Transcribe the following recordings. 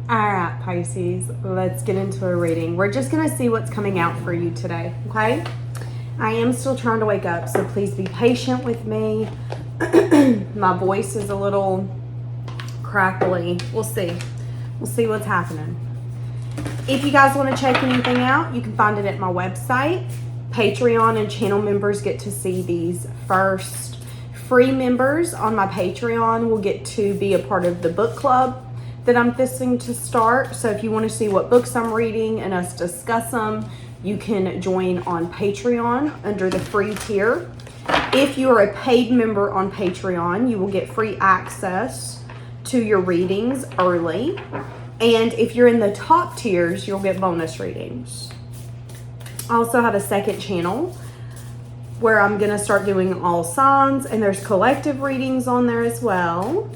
All right, Pisces, let's get into a reading. We're just going to see what's coming out for you today, okay? I am still trying to wake up, so please be patient with me. My voice is a little crackly. We'll see. We'll see what's happening. If you guys want to check anything out, you can find it at my website. Patreon and channel members get to see these first. Free members on my Patreon will get to be a part of the book club that I'm fixing to start. So if you want to see what books I'm reading and us discuss them, you can join on Patreon under the free tier. If you are a paid member on Patreon, you will get free access to your readings early. And if you're in the top tiers, you'll get bonus readings. I also have a second channel where I'm going to start doing all signs, and there's collective readings on there as well.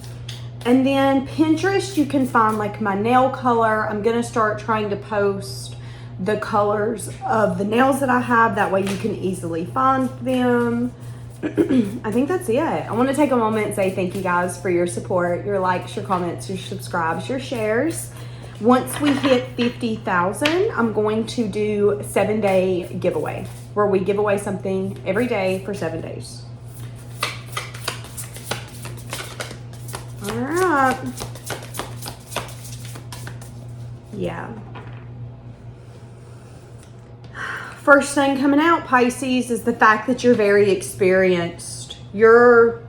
And then Pinterest, you can find like my nail color. I'm going to start trying to post the colors of the nails that I have. That way you can easily find them. I think that's it. I want to take a moment and say thank you guys for your support, your likes, your comments, your subscribes, your shares. Once we hit 50,000, I'm going to do a 7-day giveaway where we give away something every day for 7 days. All right. Yeah. First thing coming out, Pisces, is the fact that you're very experienced. There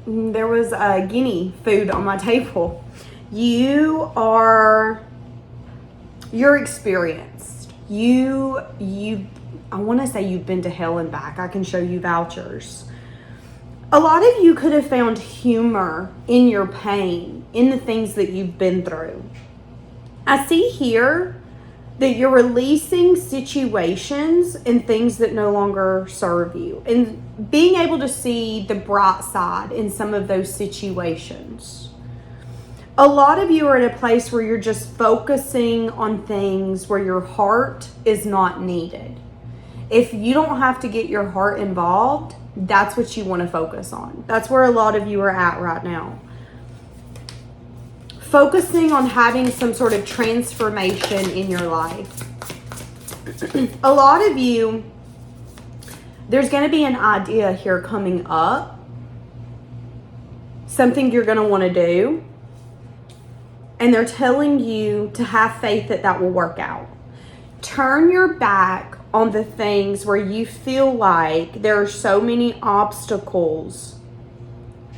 was a guinea food on my table. You're experienced. I want to say you've been to hell and back. I can show you vouchers. A lot of you could have found humor in your pain, in the things that you've been through. I see here that you're releasing situations and things that no longer serve you, and being able to see the bright side in some of those situations. A lot of you are at a place where you're just focusing on things where your heart is not needed. If you don't have to get your heart involved, that's what you want to focus on. That's where a lot of you are at right now. Focusing on having some sort of transformation in your life. A lot of you, there's going to be an idea here coming up. Something you're going to want to do. And they're telling you to have faith that that will work out. Turn your back on the things where you feel like there are so many obstacles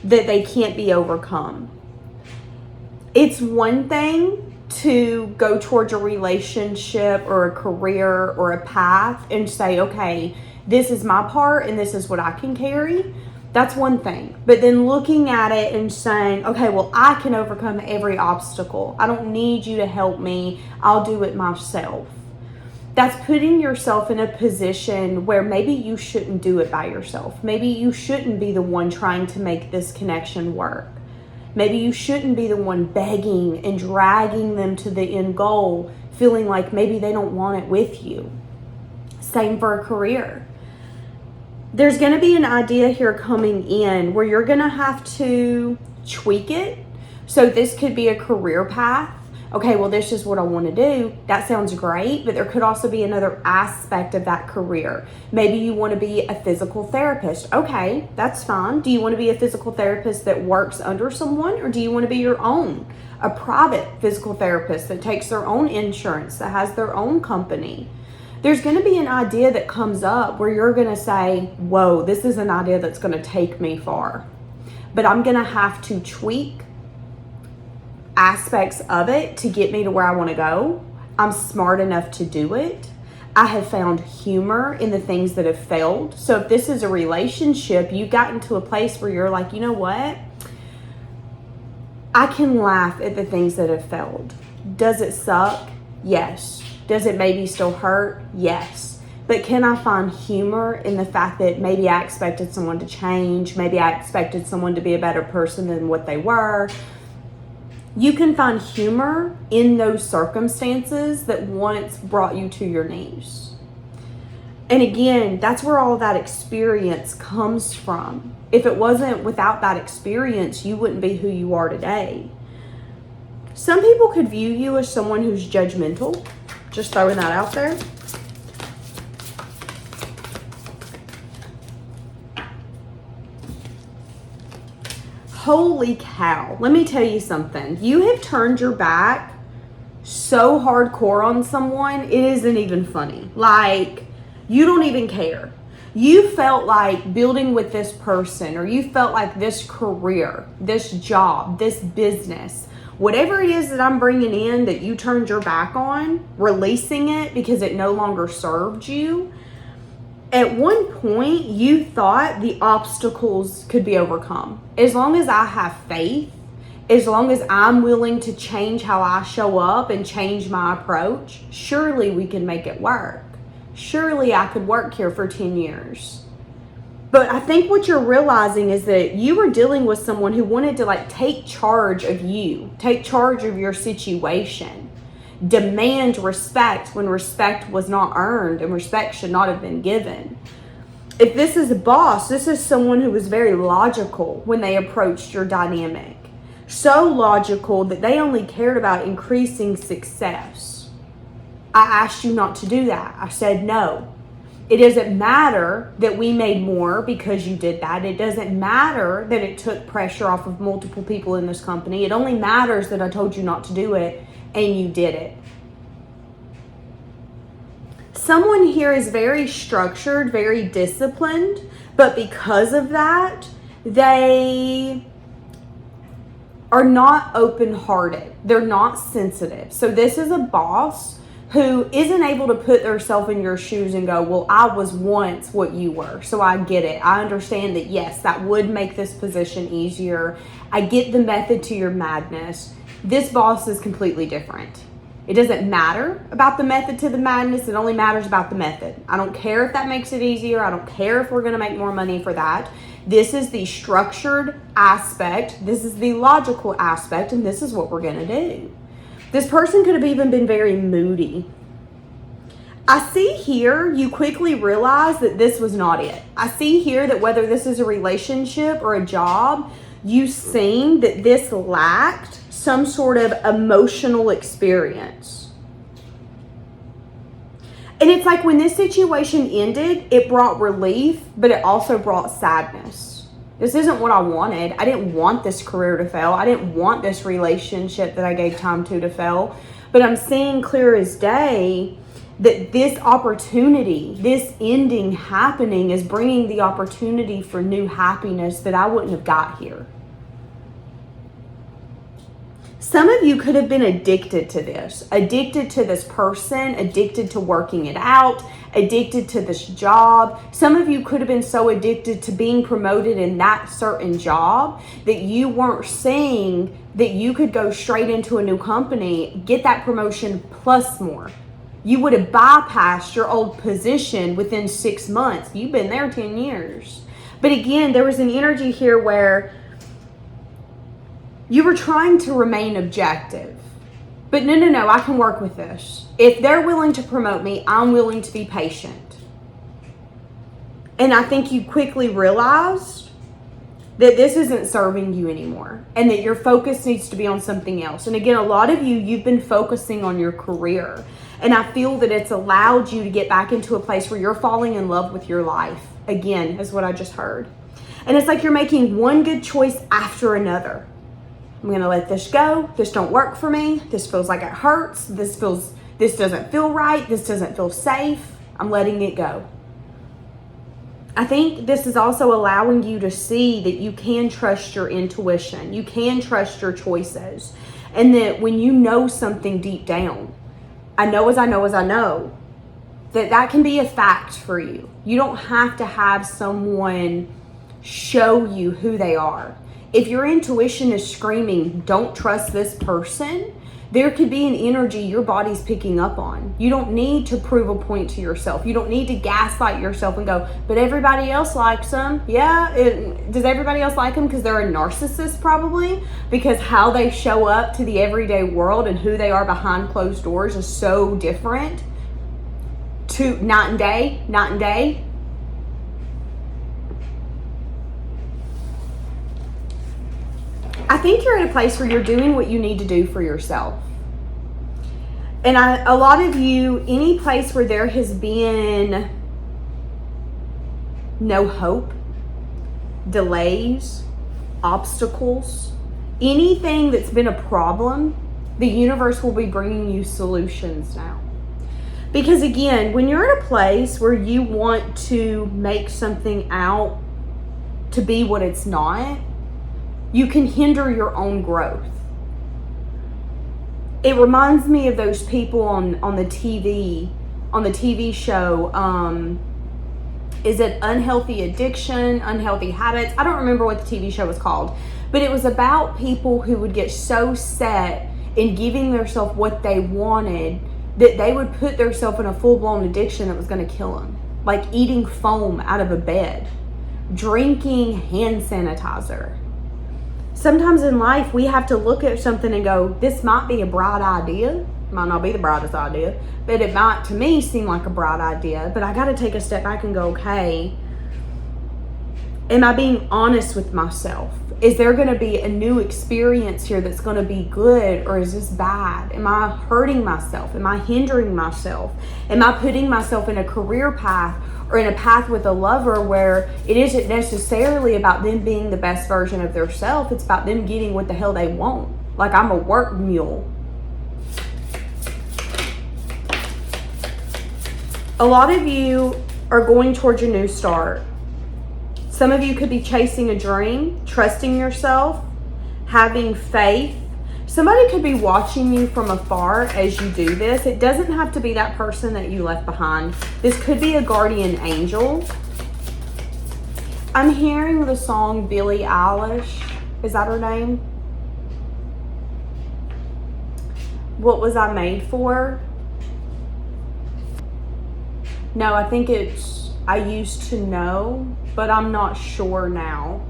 that they can't be overcome. It's one thing to go towards a relationship or a career or a path and say, okay, this is my part and this is what I can carry. That's one thing. But then looking at it and saying, okay, well, I can overcome every obstacle. I don't need you to help me. I'll do it myself. That's putting yourself in a position where maybe you shouldn't do it by yourself. Maybe you shouldn't be the one trying to make this connection work. Maybe you shouldn't be the one begging and dragging them to the end goal, feeling like maybe they don't want it with you. Same for a career. There's going to be an idea here coming in where you're going to have to tweak it. So this could be a career path. Okay, well, this is what I want to do. That sounds great, but there could also be another aspect of that career. Maybe you want to be a physical therapist. Okay, that's fine. Do you want to be a physical therapist that works under someone, or do you want to be your own, a private physical therapist that takes their own insurance, that has their own company? There's going to be an idea that comes up where you're going to say, whoa, this is an idea that's going to take me far, but I'm going to have to tweak aspects of it to get me to where I want to go. I'm smart enough to do it. I have found humor in the things that have failed. So if this is a relationship, you got into a place where you're like, you know what? I can laugh at the things that have failed. Does it suck? Yes. Does it maybe still hurt? Yes. But can I find humor in the fact that maybe I expected someone to change? Maybe I expected someone to be a better person than what they were. You can find humor in those circumstances that once brought you to your knees. And again, that's where all that experience comes from. If it wasn't without that experience, you wouldn't be who you are today. Some people could view you as someone who's judgmental. Just throwing that out there. Holy cow. Let me tell you something. You have turned your back so hardcore on someone, it isn't even funny. Like, you don't even care. You felt like building with this person, or you felt like this career, this job, this business, whatever it is that I'm bringing in that you turned your back on, releasing it because it no longer served you. At one point, you thought the obstacles could be overcome. As long as I have faith, as long as I'm willing to change how I show up and change my approach, surely we can make it work. Surely I could work here for 10 years. But I think what you're realizing is that you were dealing with someone who wanted to like take charge of you, take charge of your situation, demand respect when respect was not earned and respect should not have been given. If this is a boss, this is someone who was very logical when they approached your dynamic. So logical that they only cared about increasing success. I asked you not to do that. I said no. It doesn't matter that we made more because you did that. It doesn't matter that it took pressure off of multiple people in this company. It only matters that I told you not to do it and you did it. Someone here is very structured, very disciplined, but because of that, they are not open-hearted. They're not sensitive. So this is a boss who isn't able to put themselves in your shoes and go, well, I was once what you were, so I get it. I understand that, yes, that would make this position easier. I get the method to your madness. This boss is completely different. It doesn't matter about the method to the madness. It only matters about the method. I don't care if that makes it easier. I don't care if we're going to make more money for that. This is the structured aspect. This is the logical aspect, and this is what we're going to do. This person could have even been very moody. I see here you quickly realize that this was not it. I see here that whether this is a relationship or a job, you seen that this lacked some sort of emotional experience. And it's like when this situation ended, it brought relief, but it also brought sadness. This isn't what I wanted. I didn't want this career to fail. I didn't want this relationship that I gave time to fail. But I'm seeing clear as day that this opportunity, this ending happening is bringing the opportunity for new happiness that I wouldn't have got here. Some of you could have been addicted to this person, addicted to working it out, addicted to this job. Some of you could have been so addicted to being promoted in that certain job that you weren't seeing that you could go straight into a new company, get that promotion plus more. You would have bypassed your old position within 6 months. You've been there 10 years. But again, there was an energy here where you were trying to remain objective. But no, I can work with this. If they're willing to promote me, I'm willing to be patient. And I think you quickly realized that this isn't serving you anymore and that your focus needs to be on something else. And again, a lot of you've been focusing on your career. And I feel that it's allowed you to get back into a place where you're falling in love with your life. Again, is what I just heard. And it's like you're making one good choice after another. I'm going to let this go. This don't work for me. This feels like it hurts. This doesn't feel right. This doesn't feel safe. I'm letting it go. I think this is also allowing you to see that you can trust your intuition. You can trust your choices. And that when you know something deep down, I know as I know as I know, that can be a fact for you. You don't have to have someone show you who they are. If your intuition is screaming, don't trust this person, there could be an energy your body's picking up on. You don't need to prove a point to yourself. You don't need to gaslight yourself and go, but everybody else likes them. Yeah, does everybody else like them because they're a narcissist probably? Because how they show up to the everyday world and who they are behind closed doors is so different to night and day. I think you're at a place where you're doing what you need to do for yourself. And a lot of you, any place where there has been no hope, delays, obstacles, anything that's been a problem, the universe will be bringing you solutions now. Because again, when you're in a place where you want to make something out to be what it's not, you can hinder your own growth. It reminds me of those people on the TV show, is it Unhealthy Addiction, Unhealthy Habits? I don't remember what the TV show was called, but it was about people who would get so set in giving themselves what they wanted that they would put themselves in a full-blown addiction that was going to kill them. Like eating foam out of a bed, drinking hand sanitizer. Sometimes in life, we have to look at something and go, this might be a bright idea. It might not be the brightest idea, but it might, to me, seem like a bright idea. But I got to take a step back and go, okay, am I being honest with myself? Is there going to be a new experience here that's going to be good, or is this bad? Am I hurting myself? Am I hindering myself? Am I putting myself in a career path or in a path with a lover where it isn't necessarily about them being the best version of their self? It's about them getting what the hell they want. Like I'm a work mule. A lot of you are going towards a new start. Some of you could be chasing a dream, trusting yourself, having faith. Somebody could be watching you from afar as you do this. It doesn't have to be that person that you left behind. This could be a guardian angel. I'm hearing the song Billie Eilish. Is that her name? What Was I Made For? No, I think it's I Used to Know, but I'm not sure now.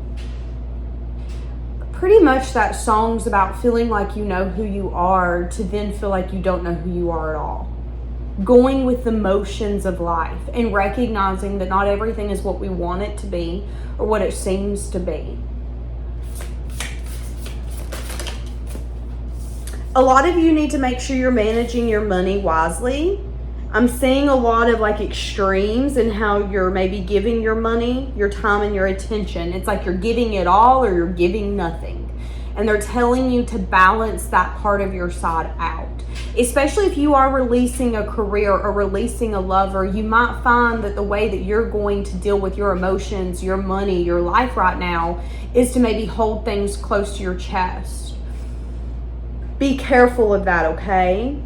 Pretty much that song's about feeling like you know who you are to then feel like you don't know who you are at all. Going with the motions of life and recognizing that not everything is what we want it to be or what it seems to be. A lot of you need to make sure you're managing your money wisely. I'm seeing a lot of like extremes in how you're maybe giving your money, your time, and your attention. It's like you're giving it all or you're giving nothing. And they're telling you to balance that part of your side out. Especially if you are releasing a career or releasing a lover, you might find that the way that you're going to deal with your emotions, your money, your life right now is to maybe hold things close to your chest. Be careful of that, okay?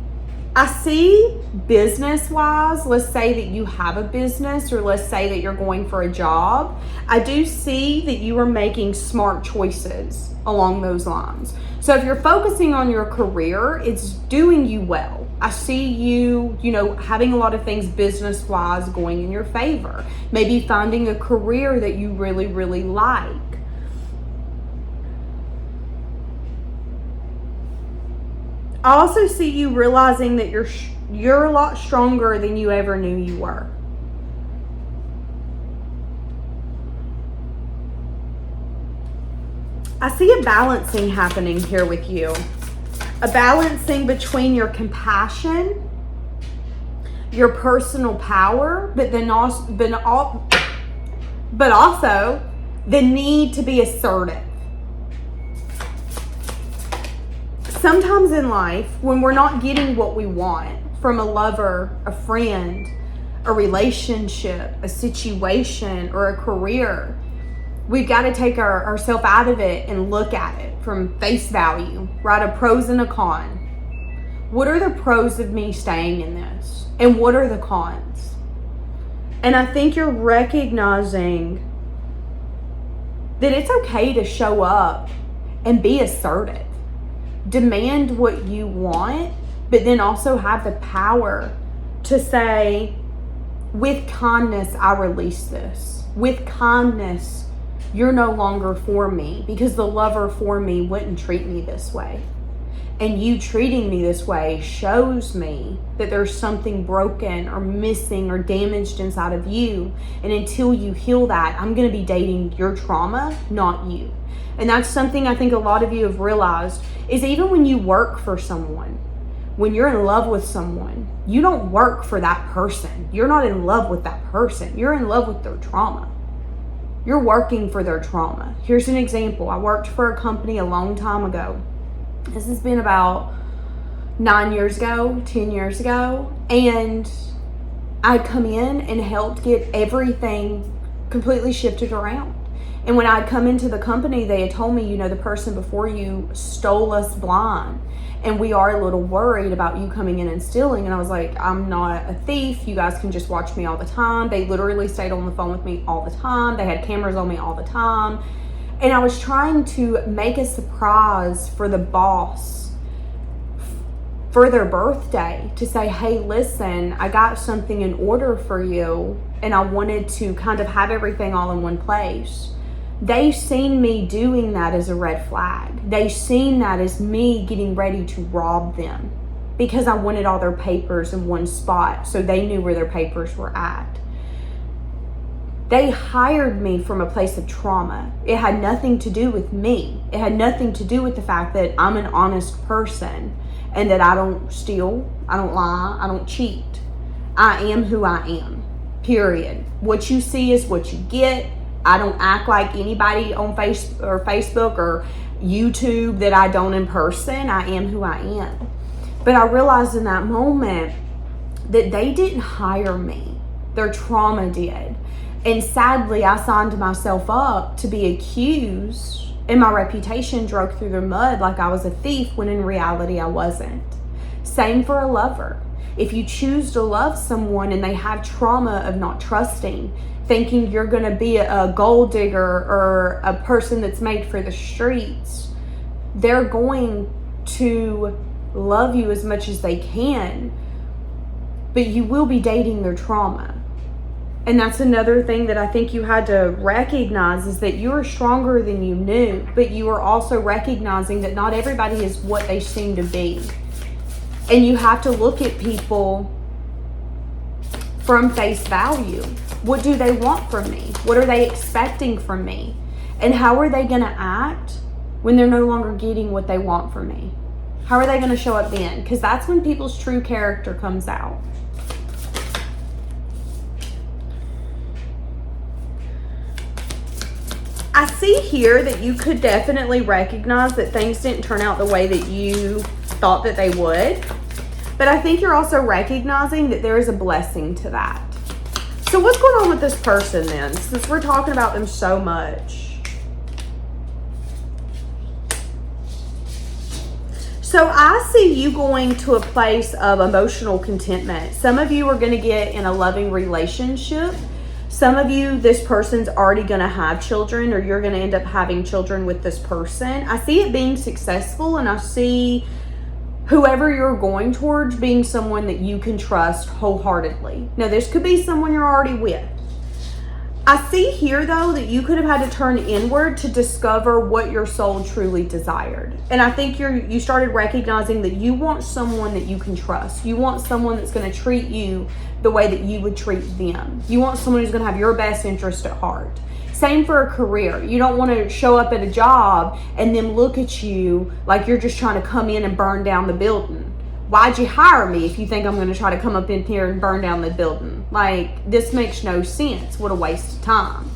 I see business-wise, let's say that you have a business or let's say that you're going for a job. I do see that you are making smart choices along those lines. So if you're focusing on your career, it's doing you well. I see you, having a lot of things business-wise going in your favor. Maybe finding a career that you really, really like. I also see you realizing that you're a lot stronger than you ever knew you were. I see a balancing happening here with you. A balancing between your compassion, your personal power, but also the need to be assertive. Sometimes in life, when we're not getting what we want from a lover, a friend, a relationship, a situation, or a career, we've got to take ourselves out of it and look at it from face value, write a pros and a con. What are the pros of me staying in this? And what are the cons? And I think you're recognizing that it's okay to show up and be assertive. Demand what you want, but then also have the power to say, with kindness, I release this. With kindness, you're no longer for me because the lover for me wouldn't treat me this way. And you treating me this way shows me that there's something broken or missing or damaged inside of you. And until you heal that, I'm going to be dating your trauma, not you. And that's something I think a lot of you have realized is even when you work for someone, when you're in love with someone, you don't work for that person. You're not in love with that person. You're in love with their trauma. You're working for their trauma. Here's an example. I worked for a company a long time ago. This has been about 9 years ago, 10 years ago. And I'd come in and helped get everything completely shifted around. And when I'd come into the company, they had told me, the person before you stole us blind. And we are a little worried about you coming in and stealing. And I was like, I'm not a thief. You guys can just watch me all the time. They literally stayed on the phone with me all the time. They had cameras on me all the time. And I was trying to make a surprise for the boss for their birthday to say, hey, listen, I got something in order for you. And I wanted to kind of have everything all in one place. They seen me doing that as a red flag. They seen that as me getting ready to rob them because I wanted all their papers in one spot so they knew where their papers were at. They hired me from a place of trauma. It had nothing to do with me. It had nothing to do with the fact that I'm an honest person and that I don't steal, I don't lie, I don't cheat. I am who I am, period. What you see is what you get. I don't act like anybody on Facebook or YouTube that I don't in person. I am who I am. But I realized in that moment that they didn't hire me. Their trauma did. And sadly, I signed myself up to be accused and my reputation dragged through the mud like I was a thief when in reality I wasn't. Same for a lover. If you choose to love someone and they have trauma of not trusting, thinking you're going to be a gold digger or a person that's made for the streets, they're going to love you as much as they can, but you will be dating their trauma. And that's another thing that I think you had to recognize is that you are stronger than you knew, but you are also recognizing that not everybody is what they seem to be. And you have to look at people from face value. What do they want from me? What are they expecting from me? And how are they going to act when they're no longer getting what they want from me? How are they going to show up then? Because that's when people's true character comes out. I see here that you could definitely recognize that things didn't turn out the way that you thought that they would. But I think you're also recognizing that there is a blessing to that. So what's going on with this person then, since we're talking about them so much? So I see you going to a place of emotional contentment. Some of you are going to get in a loving relationship. Some of you, this person's already going to have children, or you're going to end up having children with this person. I see it being successful, and I see whoever you're going towards being someone that you can trust wholeheartedly. Now, this could be someone you're already with. I see here, though, that you could have had to turn inward to discover what your soul truly desired. And I think you started recognizing that you want someone that you can trust. You want someone that's going to treat you the way that you would treat them. You want someone who's going to have your best interest at heart. Same for a career. You don't want to show up at a job and then look at you like you're just trying to come in and burn down the building. Why'd you hire me if you think I'm going to try to come up in here and burn down the building? Like, this makes no sense. What a waste of time.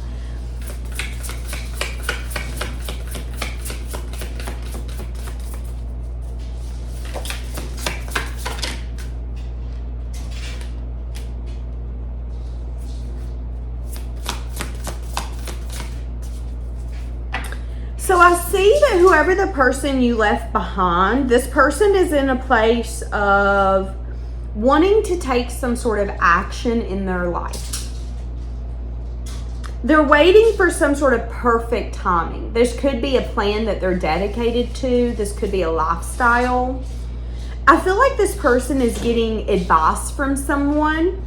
So I see that whoever the person you left behind, this person is in a place of wanting to take some sort of action in their life. They're waiting for some sort of perfect timing. This could be a plan that they're dedicated to. This could be a lifestyle. I feel like this person is getting advice from someone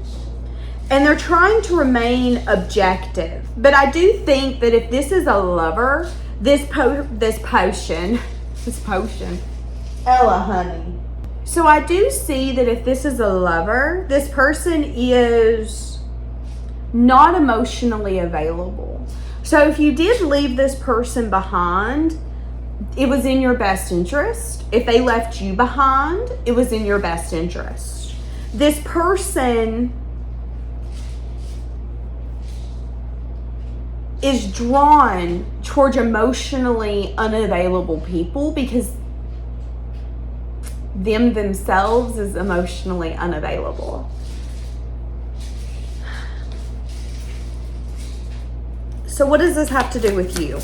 and they're trying to remain objective. But I do think that if this is a lover, this potion Ella, honey. So I do see that if this is a lover, this person is not emotionally available. So if you did leave this person behind, it was in your best interest. If they left you behind, it was in your best interest. This person is drawn towards emotionally unavailable people because themselves is emotionally unavailable. So what does this have to do with you?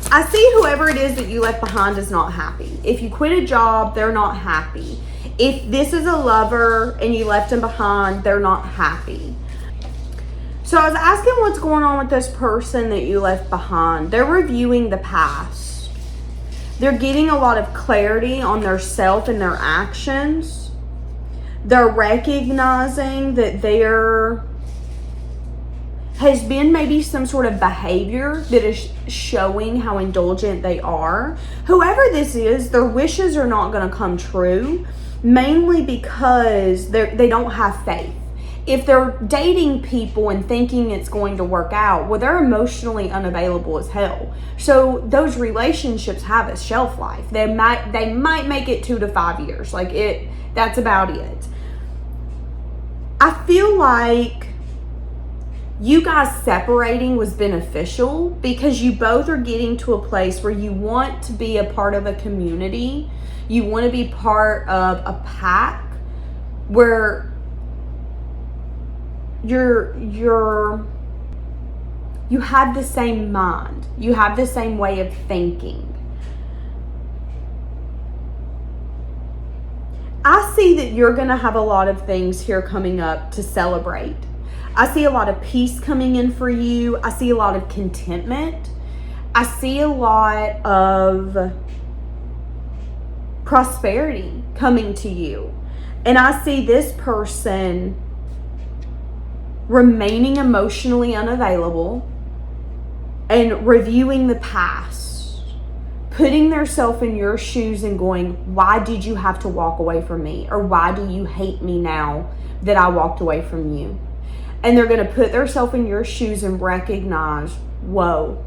I see whoever it is that you left behind is not happy. If you quit a job, they're not happy. If this is a lover and you left them behind, they're not happy. So I was asking what's going on with this person that you left behind. They're reviewing the past. They're getting a lot of clarity on their self and their actions. They're recognizing that there has been maybe some sort of behavior that is showing how indulgent they are. Whoever this is, their wishes are not going to come true, mainly because they don't have faith. If they're dating people and thinking it's going to work out, well, they're emotionally unavailable as hell. So those relationships have a shelf life. They might make it 2 to 5 years. That's about it. I feel like you guys separating was beneficial because you both are getting to a place where you want to be a part of a community. You want to be part of a pack where you have the same mind. You have the same way of thinking. I see that you're going to have a lot of things here coming up to celebrate. I see a lot of peace coming in for you. I see a lot of contentment. I see a lot of prosperity coming to you. And I see this person remaining emotionally unavailable and reviewing the past, putting themselves in your shoes and going, why did you have to walk away from me? Or why do you hate me now that I walked away from you? And they're going to put themselves in your shoes and recognize, whoa,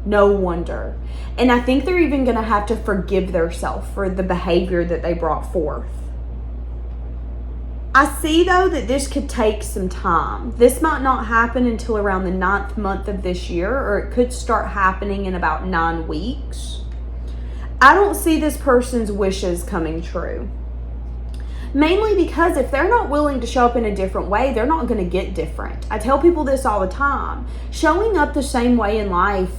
no wonder. And I think they're even going to have to forgive themselves for the behavior that they brought forth. I see, though, that this could take some time. This might not happen until around the 9th month of this year, or it could start happening in about 9 weeks. I don't see this person's wishes coming true. Mainly because if they're not willing to show up in a different way, they're not going to get different. I tell people this all the time. Showing up the same way in life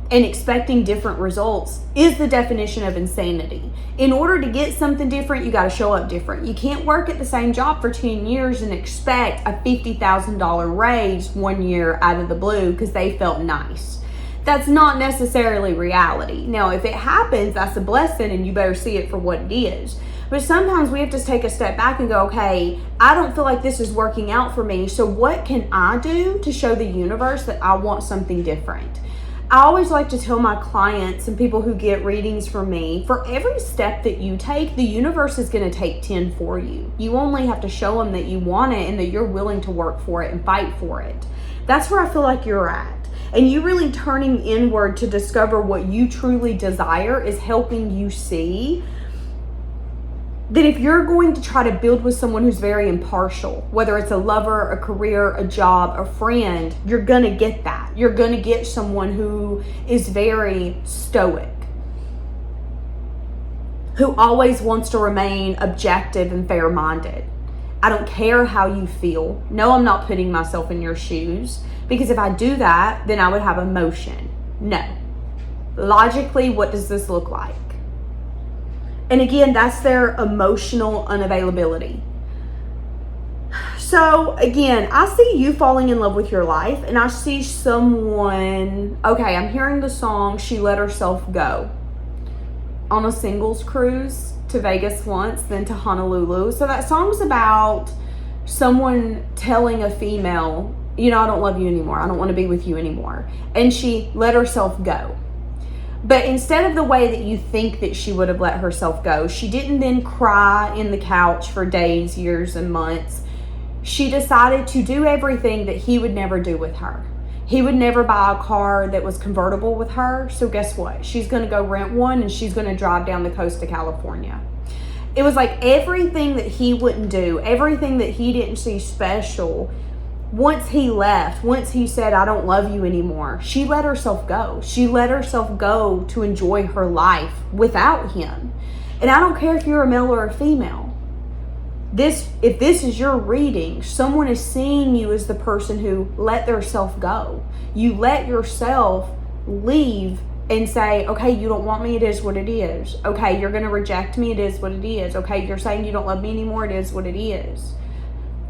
and expecting different results is the definition of insanity. In order to get something different, you got to show up different. You can't work at the same job for 10 years and expect a $50,000 raise 1 year out of the blue because they felt nice. That's not necessarily reality. Now, if it happens, that's a blessing and you better see it for what it is. But sometimes we have to take a step back and go, okay, I don't feel like this is working out for me. So what can I do to show the universe that I want something different? I always like to tell my clients and people who get readings from me, for every step that you take, the universe is going to take 10 for you. You only have to show them that you want it and that you're willing to work for it and fight for it. That's where I feel like you're at. And you really turning inward to discover what you truly desire is helping you see that if you're going to try to build with someone who's very impartial, whether it's a lover, a career, a job, a friend, you're going to get that. You're going to get someone who is very stoic, who always wants to remain objective and fair-minded. I don't care how you feel. No, I'm not putting myself in your shoes, because if I do that, then I would have emotion. No. Logically, what does this look like? And again, that's their emotional unavailability. So again, I see you falling in love with your life, and I see someone, okay, I'm hearing the song, She Let Herself Go, on a singles cruise to Vegas once, then to Honolulu. So that song's about someone telling a female, you know, I don't love you anymore. I don't want to be with you anymore. And she let herself go. But instead of the way that you think that she would have let herself go, she didn't then cry in the couch for days, years, and months. She decided to do everything that he would never do with her. He would never buy a car that was convertible with her. So guess what? She's going to go rent one and she's going to drive down the coast of California. It was like everything that he wouldn't do, everything that he didn't see special. Once he left, once he said, I don't love you anymore, she let herself go. She let herself go to enjoy her life without him. And I don't care if you're a male or a female. If this is your reading, someone is seeing you as the person who let their self go. You let yourself leave and say, okay, you don't want me, it is what it is. Okay, you're going to reject me, it is what it is. Okay, you're saying you don't love me anymore, it is what it is.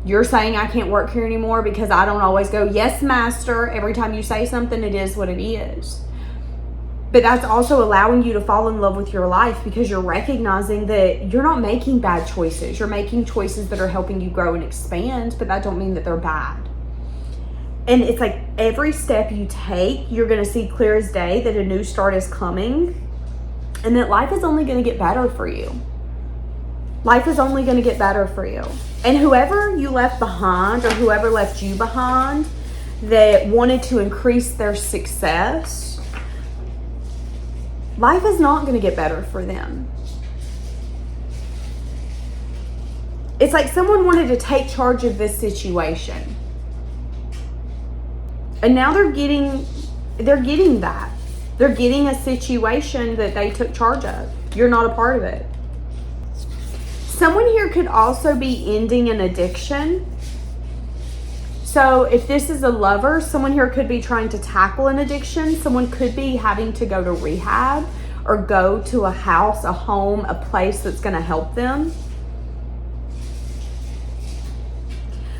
You're saying I can't work here anymore because I don't always go, yes, master. Every time you say something, it is what it is. But that's also allowing you to fall in love with your life because you're recognizing that you're not making bad choices. You're making choices that are helping you grow and expand, but that don't mean that they're bad. And it's like every step you take, you're going to see clear as day that a new start is coming and that life is only going to get better for you. Life is only going to get better for you. And whoever you left behind or whoever left you behind that wanted to increase their success, life is not going to get better for them. It's like someone wanted to take charge of this situation. And now they're getting that. They're getting a situation that they took charge of. You're not a part of it. Someone here could also be ending an addiction. So if this is a lover, someone here could be trying to tackle an addiction. Someone could be having to go to rehab or go to a house, a home, a place that's going to help them.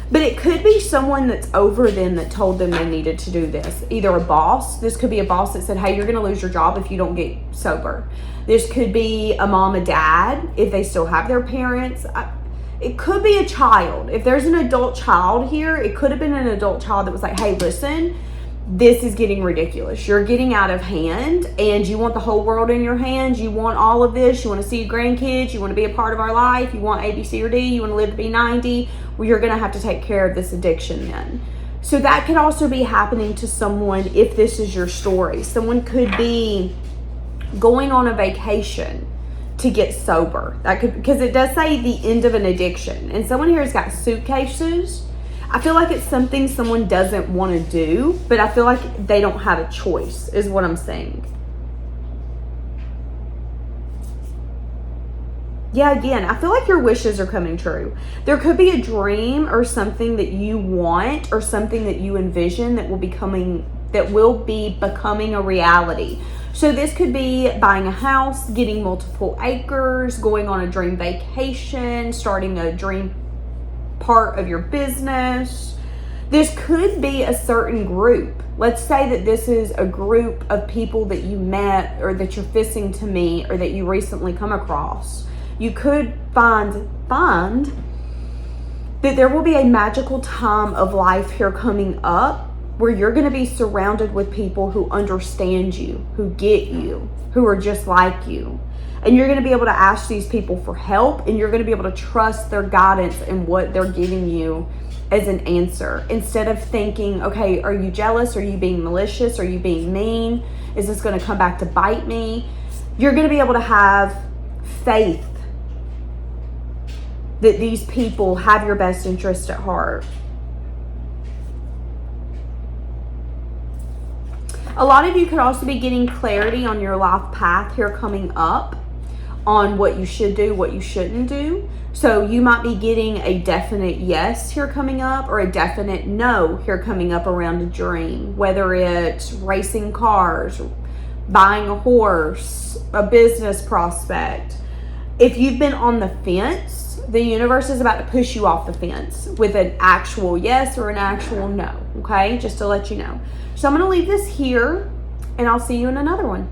But it could be someone that's over them that told them they needed to do this. Either a boss. This could be a boss that said, hey, you're going to lose your job if you don't get sober. This could be a mom and dad if they still have their parents. It could be a child. If there's an adult child here, it could have been an adult child that was like, hey, listen, this is getting ridiculous. You're getting out of hand and you want the whole world in your hands. You want all of this. You want to see your grandkids. You want to be a part of our life. You want A, B, C, or D. You want to live to be 90. Well, you're going to have to take care of this addiction then. So that could also be happening to someone if this is your story. Someone could be going on a vacation to get sober. That could, because it does say the end of an addiction. And someone here has got suitcases. I feel like it's something someone doesn't want to do, but I feel like they don't have a choice, is what I'm saying. Yeah, again, I feel like your wishes are coming true. There could be a dream or something that you want or something that you envision that will be becoming a reality. So this could be buying a house, getting multiple acres, going on a dream vacation, starting a dream part of your business. This could be a certain group. Let's say that this is a group of people that you met or that you're fixing to meet or that you recently come across. You could find that there will be a magical time of life here coming up where you're going to be surrounded with people who understand you, who get you, who are just like you. And you're going to be able to ask these people for help, and you're going to be able to trust their guidance and what they're giving you as an answer. Instead of thinking, okay, are you jealous? Are you being malicious? Are you being mean? Is this going to come back to bite me? You're going to be able to have faith that these people have your best interest at heart. A lot of you could also be getting clarity on your life path here coming up on what you should do, what you shouldn't do. So you might be getting a definite yes here coming up or a definite no here coming up around a dream, whether it's racing cars, buying a horse, a business prospect. If you've been on the fence, the universe is about to push you off the fence with an actual yes or an actual no, okay? Just to let you know. So I'm going to leave this here, and I'll see you in another one.